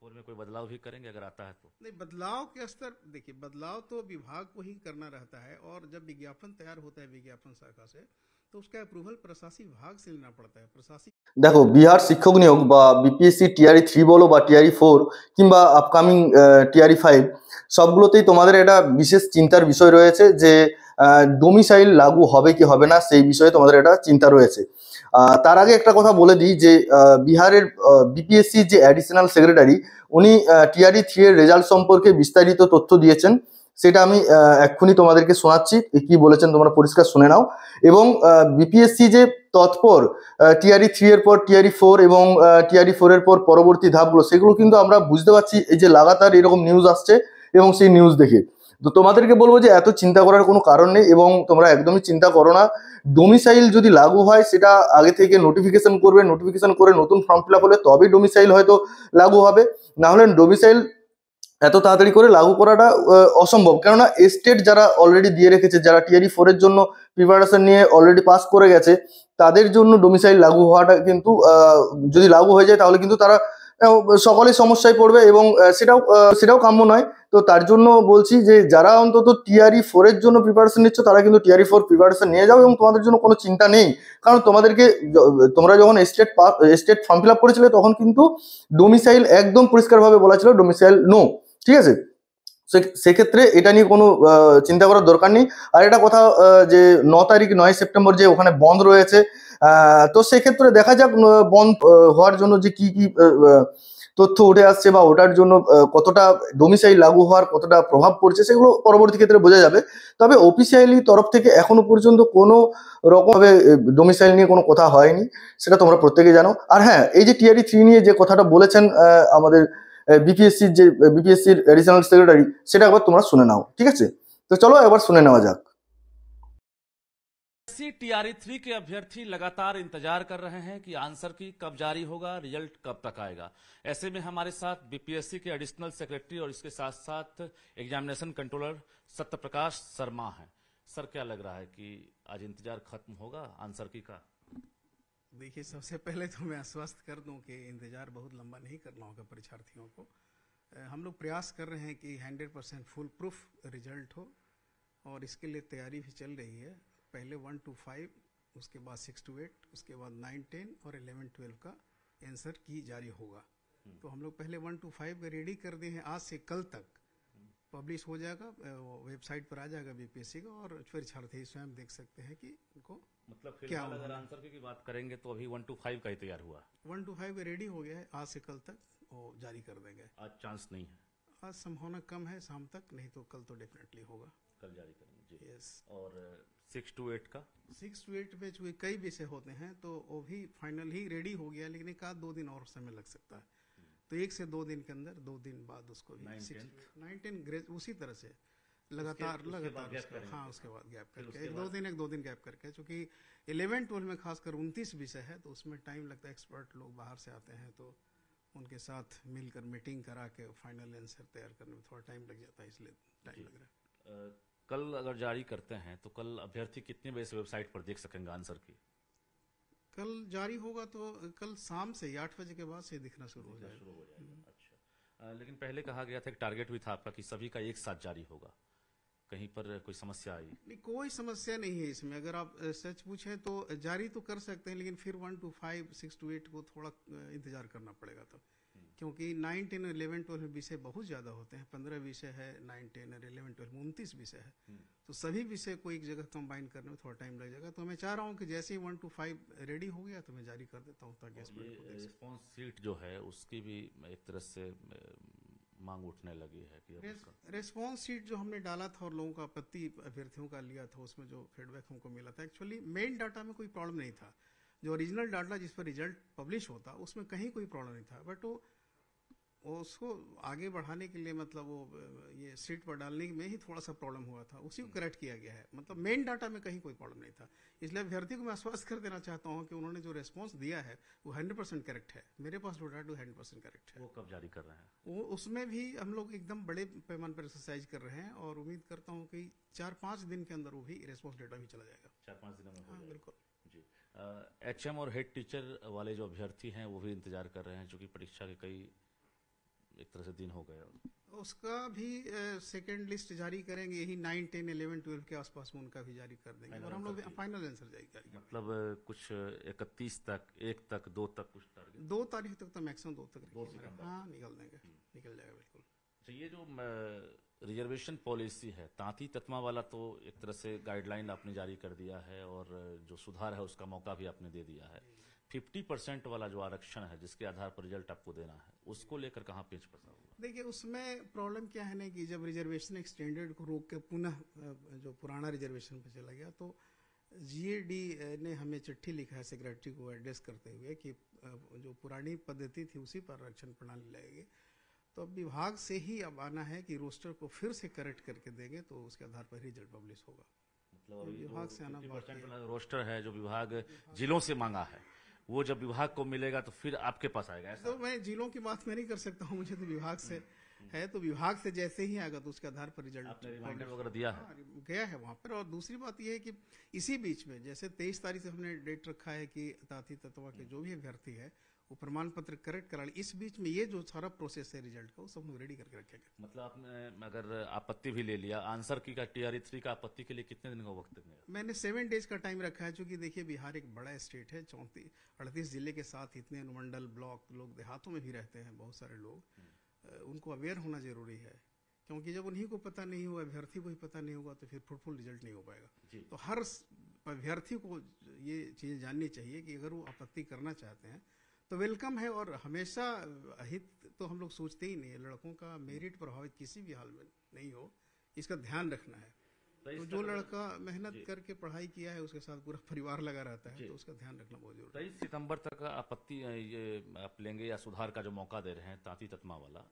4 में कोई बदलाव भी करेंगे अगर आता है तो? नहीं, बदलाव के स्तर देखिए, बदलाव तो विभाग को ही करना रहता है, और जब विज्ञापन तैयार होता है विज्ञापन शाखा से, तो उसका अप्रूवल प्रशासनिक विभाग से लेना पड़ता है। प्रशासनिक দেখো, বিহার শিক্ষক নিয়োগ বা বিপিএসসি টিআরই 3 বলো বা টিআরই 4 কিংবা আপকামিং টিআরই 5, সবগুলোতেই তোমাদের এটা বিশেষ চিন্তার বিষয় রয়েছে যে ডোমিসাইল লাগু হবে কি হবে না, সেই বিষয়ে তোমাদের এটা চিন্তা রয়েছে। তার আগে একটা কথা বলে দিই যে বিহারের বিপিএসসি যে অ্যাডিশনাল সেক্রেটারি, উনি টিআরই 3 এর রেজাল্ট সম্পর্কে বিস্তারিত তথ্য দিয়েছেন। সেটা আমি এক্ষুনি তোমাদেরকে শোনাচ্ছি, কি বলেছেন তোমরা পরিষ্কার শুনে নাও। এবং বিপিএসসি যে তৎপর টিআরই 3 এর পর টিআরই 4 এবং টিআরই 4 এর পর পরবর্তী ধাপগুলো, সেগুলো কিন্তু আমরা বুঝতে পারছি এই যে লাগাতার এরকম নিউজ আসছে, এবং সেই নিউজ দেখে তো তোমাদেরকে বলবো যে এত চিন্তা করার কোনো কারণ নেই, এবং তোমরা একদমই চিন্তা করো না। ডোমিসাইল যদি লাগু হয় সেটা আগে থেকে নোটিফিকেশন করবে, নোটিফিকেশন করে নতুন ফর্ম ফিল আপ হলে তবেই ডোমিসাইল হয়তো লাগু হবে, না হলে ডোমিসাইল এত তাড়াতাড়ি করে লাগু করাটা অসম্ভব। কেননা স্টেট যারা অলরেডি দিয়ে রেখেছে, যারা টিআরই 4 এর জন্য প্রিপারেশন নিয়ে অলরেডি পাস করে গেছে, তাদের জন্য ডোমিসাইল লাগু হওয়াটা কিন্তু যদি লাগু হয়ে যায় তাহলে কিন্তু তারা সকলেই সমস্যায় পড়বে, এবং সেটাও কাম্য নয়। তো তার জন্য বলছি যে যারা অন্তত টিআরই 4 এর জন্য প্রিপারেশন নিচ্ছ, তারা কিন্তু টিআরই 4 প্রিপারেশন নিয়ে যাও, এবং তোমাদের জন্য কোনো চিন্তা নেই। কারণ তোমরা যখন স্টেট ফর্ম ফিল আপ করেছিলে, তখন কিন্তু ডোমিসাইল একদম পরিষ্কারভাবে বলা ছিল ডোমিসাইল নো, ঠিক আছে? সেক্ষেত্রে এটা নিয়ে কোনো চিন্তা করার দরকার নেই। আর একটা কথা, যে 9 সেপ্টেম্বর যে ওখানে বন্ধ রয়েছে, তো সেক্ষেত্রে দেখা যাক বন্ধ হওয়ার জন্য যে কি কি তথ্য উঠে আসছে, বা ওটার জন্য কতটা ডোমিসাইল লাগু হওয়ার কতটা প্রভাব পড়ছে, সেগুলো পরবর্তী ক্ষেত্রে বোঝা যাবে। তবে অফিসিয়ালি তরফ থেকে এখনো পর্যন্ত কোনো রকমভাবে ডোমিসাইল নিয়ে কোনো কথা হয়নি, সেটা তোমরা প্রত্যেকে জানো। আর হ্যাঁ, এই যে টিআরই 3 নিয়ে যে কথাটা বলেছেন আমাদের বিপিএসসির এডিশনাল সেক্রেটারি, সেটা একবার তোমরা শুনে নাও, ঠিক আছে? তো চলো একবার শুনে নেওয়া যাক। टीआरई 3 के अभ्यर्थी लगातार इंतजार कर रहे हैं कि आंसर की कब जारी होगा, रिजल्ट कब तक आएगा। ऐसे में हमारे साथ बीपीएससी के एडिशनल सेक्रेटरी और इसके साथ साथ एग्जामिनेशन कंट्रोलर सत्यप्रकाश शर्मा हैं। सर, क्या लग रहा है कि आज इंतजार खत्म होगा आंसर की का? देखिए, सबसे पहले तो मैं आश्वस्त कर दूं कि इंतजार बहुत लंबा नहीं करना होगा परीक्षार्थियों को। हम लोग प्रयास कर रहे हैं कि 100% फुल प्रूफ रिजल्ट हो, और इसके लिए तैयारी भी चल रही है। पहले 1 to 5, उसके बाद 6 to 8, उसके बाद 9, 10 और 11, 12 का आंसर की जारी होगा। तो हम लोग पहले 1 to 5 का रेडी कर दिए हैं। आज से कल तक पब्लिश हो जाएगा, वेबसाइट पर आ जाएगा बीपीएससी का, और परीक्षार्थी स्वयं देख सकते हैं कि उनको मतलब क्या अगर आंसर की बात करेंगे तो अभी 1 to 5 का ही तैयार हुआ? 1 to 5 का रेडी हो गया है, आज से कल तक वो जारी कर देंगे। आज चांस नहीं है? आज संभावना कम है शाम तक, नहीं तो कल तो डेफिनेटली होगा, कल जारी करेंगे जी। यस। और 6 to 8 का? 6 to 8 में चूंकि कई विषय होते हैं, तो वो भी फाइनल ही रेडी हो गया, लेकिन एक आध 2 दिन और समय लग सकता है। तो 1 से 2 दिन के अंदर, 2 दिन बाद उसको भी 9, 10 उसी तरह से लगातार हाँ, उसके बाद गैप करके 1-2 दिन गैप करके, चूंकि 11, 12 में खासकर 29 विषय है, तो उसमें टाइम लगता है। एक्सपर्ट लोग बाहर से आते हैं, तो उनके साथ मिलकर मीटिंग करा के फाइनल आंसर तैयार करने में थोड़ा टाइम लग जाता है, इसलिए टाइम लग रहा है। कल अगर जारी करते हैं तो कल अभ्यर्थी कितने बजे से वेबसाइट पर देख सकेंगे आंसर की? कल जारी होगा तो कल शाम से 8 बजे के बाद से दिखना शुरू हो जाएगा। अच्छा, लेकिन पहले कहा गया था, एक टारगेट भी था आपका कि सभी का एक साथ जारी होगा, कहीं पर कोई समस्या आई? नहीं, कोई समस्या नहीं है इसमें। अगर आप सच पूछें तो जारी तो कर सकते हैं, लेकिन फिर 1 to 5, 6 to 8 को थोड़ा इंतजार करना पड़ेगा तब, क्योंकि 9, 10 और 11, 12 में विषय बहुत ज़्यादा होते हैं। 15 विषय है 9, 10 और 11, 12 में 29 विषय है, तो सभी विषय को एक जगह कंबाइन करने में थोड़ा टाइम लग जाएगा। तो मैं चाह रहा हूँ कि जैसे ही 1 to 5 रेडी हो गया तो मैं जारी कर देता हूँ, ताकि रिस्पॉन्स सीट जो है उसकी भी एक तरह से मांग उठने लगी है कि रेस्पॉन्स सीट जो हमने डाला था और लोगों का आपत्ति अभ्यर्थियों का लिया था, उसमें जो फीडबैक हमको मिला था, एक्चुअली मेन डाटा में कोई प्रॉब्लम नहीं था। जो ओरिजिनल डाटा जिस पर रिजल्ट पब्लिश होता, उसमें कहीं कोई प्रॉब्लम नहीं था, बट वो उसको आगे बढ़ाने के लिए, मतलब वो ये सीट पर डालने में ही थोड़ा सा प्रॉब्लम हुआ था, उसी को करेक्ट किया गया है। मतलब मेन डाटा में कहीं कोई प्रॉब्लम नहीं था। इसलिए अभ्यर्थी को मैं आश्वस्त कर देना चाहता हूं कि उन्होंने जो रेस्पॉन्स दिया है वो 100% करेक्ट है। मेरे पास डाटा 100% करेक्ट है। वो कब जारी कर रहे हैं? वो उसमें भी हम लोग एकदम बड़े पैमाने पर एक्सरसाइज कर रहे हैं, और उम्मीद करता हूँ कि 4-5 दिन के अंदर वो भी रेस्पॉन्स डेटा भी चला जाएगा। 4-5 दिनों में? हाँ, बिल्कुल जी। HM और हेड टीचर वाले जो अभ्यर्थी हैं वो भी इंतजार कर रहे हैं, चूंकि परीक्षा के कई तरह से दिन हो गए। उसका भी सेकंड लिस्ट जारी करेंगे, यही 9, 10, 11, 12 के आसपास में उनका भी जारी कर देंगे और हम लोग फाइनल आंसर जारी करेंगे। मतलब कुछ 31 तक, 1 तक, 2 तक कुछ टारगेट? 2 तारीख तक तो मैक्सिमम 2 तक 2 सितंबर। हाँ निकल देंगे, निकल जाएगा बिल्कुल। अच्छा, ये जो रिजर्वेशन पॉलिसी है तांती ततमा वाला, तो एक तरह से गाइडलाइन आपने जारी कर दिया है और जो सुधार है उसका मौका भी आपने दे दिया है। 50% वाला जो आरक्षण है जिसके आधार पर रिजल्ट आपको देना है, उसको लेकर कहाँ पेच फंसा हुआ? देखिए उसमें प्रॉब्लम क्या है ना कि जब रिजर्वेशन एक्सटेंडेड को रोक के पुनः जो पुराना रिजर्वेशन पे चला गया, तो जीएडी ने हमें चिट्ठी लिखा है सेक्रेटरी को एड्रेस करते हुए कि जो पुरानी पद्धति थी उसी पर आरक्षण प्रणाली लगेगी। तो अब विभाग से ही अब आना है कि रोस्टर को फिर से करेक्ट करके देंगे तो उसके आधार पर रिजल्ट पब्लिश होगा। मतलब विभाग से आना 50% वाला रोस्टर है जो विभाग जिलों से मांगा है, वो जब विभाग को मिलेगा तो फिर आपके पास आएगा, ऐसा? तो मैं जिलों की बात मैं नहीं कर सकता हूँ, मुझे तो विभाग से है, तो विभाग से जैसे ही आएगा तो उसके आधार पर रिजल्ट आपने रिमाइंडर वगैरह दिया है? गया है वहां पर। और दूसरी बात यह है कि इसी बीच में जैसे 23 तारीख से हमने डेट रखा है कि तांती ततवा के जो भी अभ्यर्थी है वो प्रमाण पत्र करेक्ट करा ले। इस बीच में ये जो सारा प्रोसेस है रिजल्ट का वो सब हम रेडी करके रखेंगे। मतलब आपने अगर आपत्ति भी ले लिया आंसर की का TRE3 का आपत्ति के लिए कितने दिन का वक्त देंगे? मैंने 7 डेज का टाइम रखा है, क्योंकि देखिए बिहार एक बड़ा स्टेट है, 38 जिले के साथ इतने अनुमंडल ब्लॉक, लोग देहातों में भी रहते हैं बहुत सारे लोग, उनको अवेयर होना जरूरी है। क्योंकि जब उन्हीं को पता नहीं होगा, अभ्यर्थी को ही पता नहीं होगा, तो फिर फ्रूटफुल रिजल्ट नहीं हो पाएगा। तो हर अभ्यर्थी को ये चीज़ जाननी चाहिए कि अगर वो आपत्ति करना चाहते हैं तो वेलकम है। और हमेशा हित तो हम लोग सोचते ही नहीं है, लड़कों का मेरिट प्रभावित किसी भी हाल में नहीं हो, इसका ध्यान रखना है। तो जो लड़का मेहनत करके पढ़ाई किया है उसके साथ पूरा परिवार लगा रहता है, तो उसका ध्यान रखना बहुत जरूरी है। 23 सितंबर तक आपत्ति ये आप लेंगे या सुधार का जो मौका दे रहे हैं तांती ततमा वाला,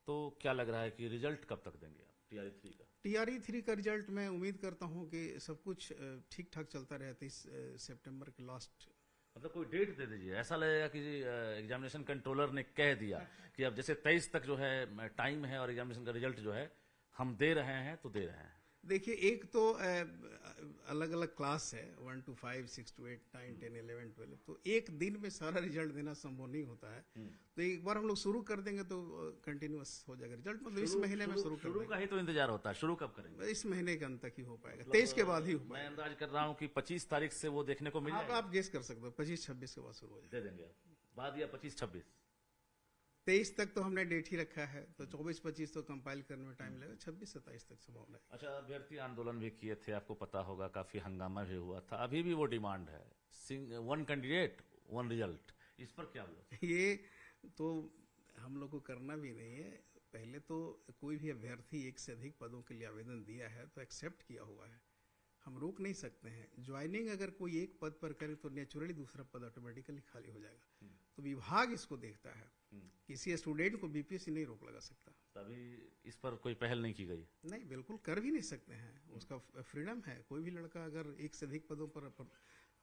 तो क्या लग रहा है कि रिजल्ट कब तक देंगे आप TRE3 का? TRE3 का रिजल्ट मैं उम्मीद करता हूं कि सब कुछ ठीक ठाक चलता रहे 23 सितंबर के लास्ट। मतलब कोई डेट दे दीजिए, ऐसा लगेगा कि एग्जामिनेशन कंट्रोलर ने कह दिया कि अब जैसे 23 तक जो है टाइम है और एग्जामिनेशन का रिजल्ट जो है हम दे रहे हैं तो दे रहे हैं। देखिए एक तो अलग अलग क्लास है, 1 to 5, 6 to 8, 9, 10, 11, 12, तो एक दिन में सारा रिजल्ट देना संभव नहीं होता है। तो एक बार हम लोग शुरू कर देंगे तो कंटिन्यूअस हो जाएगा रिजल्ट। मतलब इस महीने में शुरू शुरू का ही तो इंतजार होता है, शुरू कब करेंगे? इस महीने के अंत तक ही हो पाएगा, 23 के बाद ही हो मैं पाएगा। अंदाज कर रहा हूँ कि 25 तारीख से वो देखने को मिल जाएगा। आप गेस कर सकते हो 25-26 के बाद शुरू हो जाएगा। दे देंगे आप बाद या 25-26? 23 तक तो हमने डेट ही रखा है, तो 24-25 तो कंपाइल करने में टाइम लगेगा, 26-27 तक संभावना है। अच्छा, अभ्यर्थी आंदोलन भी किए थे, आपको पता होगा, काफी हंगामा भी हुआ था, अभी भी वो डिमांड है 1 कैंडिडेट 1 रिजल्ट, इस पर क्या हुआ? ये तो हम लोग को करना भी नहीं है। पहले तो कोई भी अभ्यर्थी एक से अधिक पदों के लिए आवेदन दिया है तो एक्सेप्ट किया हुआ है, हम रोक नहीं सकते हैं। ज्वाइनिंग अगर कोई एक पद पर करे तो नेचुरली दूसरा पद ऑटोमेटिकली खाली हो जाएगा। तो विभाग इसको देखता है, किसी स्टूडेंट को बीपीएससी नहीं रोक लगा सकता। तभी इस पर कोई पहल नहीं की गई? नहीं, बिल्कुल कर भी नहीं सकते हैं, उसका फ्रीडम है। कोई भी लड़का अगर एक से अधिक पदों पर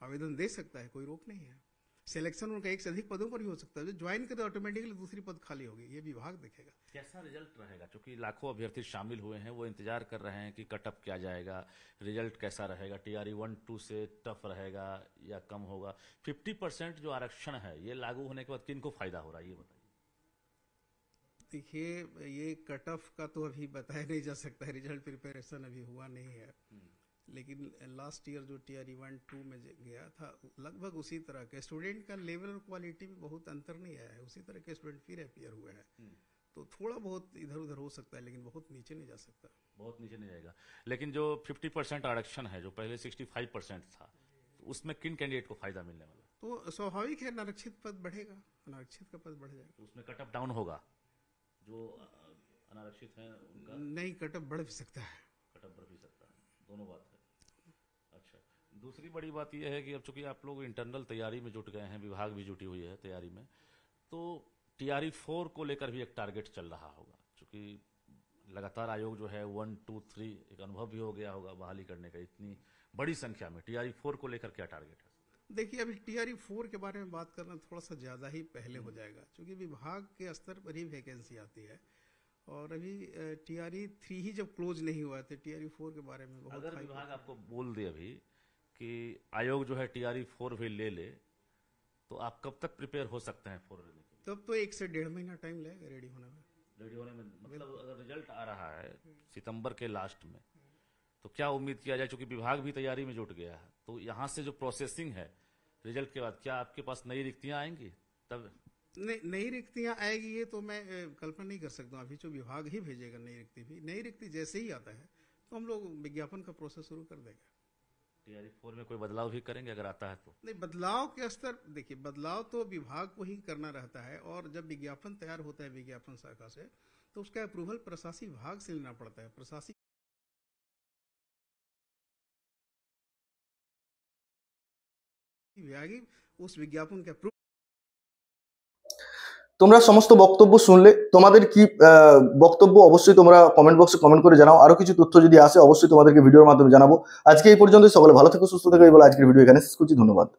आवेदन दे सकता है, कोई रोक नहीं है। सिलेक्शन उनका एक से अधिक पदों पर ही हो सकता है, जो ज्वाइन करे ऑटोमेटिकली दूसरी पद खाली होगी, ये विभाग देखेगा। कैसा रिजल्ट रहेगा? क्योंकि लाखों अभ्यर्थी शामिल हुए हैं, वो इंतजार कर रहे हैं कि कटअप क्या जाएगा, रिजल्ट कैसा रहेगा, TRE1-2 से टफ रहेगा या कम होगा। 50% जो आरक्षण है ये लागू होने के बाद किनको फायदा हो रहा है, ये बताइए। देखिए ये कट ऑफ का तो अभी बताया नहीं जा सकता है, रिजल्ट प्रिपरेशन अभी हुआ नहीं है। लेकिन लास्ट ईयर जो TRE1-2 में गया था लगभग उसी तरह के स्टूडेंट का लेवल और क्वालिटी में बहुत अंतर नहीं आया है, उसी तरह के स्टूडेंट फिर अपीयर हुए हैं। तो थोड़ा बहुत इधर उधर हो सकता है, लेकिन बहुत नीचे नहीं जा सकता। बहुत नीचे नहीं जाएगा। लेकिन जो 50% आरक्षण है, जो पहले 65% था, तो उसमें किन कैंडिडेट को फायदा मिलने वाला? तो स्वाभाविक है, अनारक्षित पद बढ़ेगा, अनारक्षित का पद बढ़ जाएगा। तो उसमें कटअप डाउन होगा, जो अनारक्षित हैं उनका? नहीं, कटअप बढ़ भी सकता है। कटअप बढ़ भी सकता है, दोनों बात है। अच्छा, दूसरी बड़ी बात यह है कि अब चूंकि आप लोग इंटरनल तैयारी में जुट गए हैं, विभाग भी जुटी हुई है तैयारी में, तो TRE4 को लेकर भी एक टारगेट चल रहा होगा। चूंकि लगातार आयोग जो है 1, 2, 3 एक अनुभव भी हो गया होगा बहाली करने का, इतनी बड़ी संख्या में TRE4 को लेकर क्या टारगेट है? देखिए अभी TRE4 के बारे में बात करना थोड़ा सा ज्यादा ही पहले हो जाएगा, क्योंकि विभाग के स्तर पर ही वैकेंसी आती है और अभी TRE3 ही जब क्लोज नहीं हुआ तो TRE4 के बारे में बहुत। अगर विभाग आपको बोल दे अभी कि आयोग जो है TRE4 भी ले ले, तो आप कब तक प्रिपेयर हो सकते हैं 4 लेने के लिए? तब तो 1 से 1.5 महीना टाइम लगेगा रेडी होने में। रेडी होने में, मतलब अगर रिजल्ट आ रहा है सितंबर के लास्ट में, तो क्या उम्मीद किया जाए, चूंकि विभाग भी तैयारी में जुट गया है, तो यहाँ से जो प्रोसेसिंग है रिजल्ट के बाद, क्या आपके पास नई रिक्तियां आएंगी तब? नई रिक्तियां आएगी ये तो मैं कल्पना नहीं कर सकता हूं। अभी जो विभाग ही भेजेगा नई रिक्ति भी, नई रिक्ति जैसे ही आता है तो हम लोग विज्ञापन का प्रोसेस शुरू कर देंगे। टीआरई 4 में कोई बदलाव भी करेंगे अगर आता है तो? नहीं, बदलाव के स्तर देखिए, बदलाव तो विभाग को ही करना रहता है, और जब विज्ञापन तैयार होता है विज्ञापन शाखा से तो उसका अप्रूवल प्रशासनिक विभाग से लेना पड़ता है। प्रशासनिक विभाग ही उस विज्ञापन के তোমরা সমস্ত বক্তব্য শুনলে, তোমাদের কি বক্তব্য অবশ্যই তোমরা কমেন্ট বক্সে কমেন্ট করে জানাও। আরো কিছু তথ্য যদি আসে অবশ্যই তোমাদেরকে ভিডিওর মাধ্যমে জানাবো। আজকে এই পর্যন্ত, সকলে ভালো থেকো, সুস্থ থেকো, এই বলে আজকের ভিডিও এখানে শেষ করছি। ধন্যবাদ।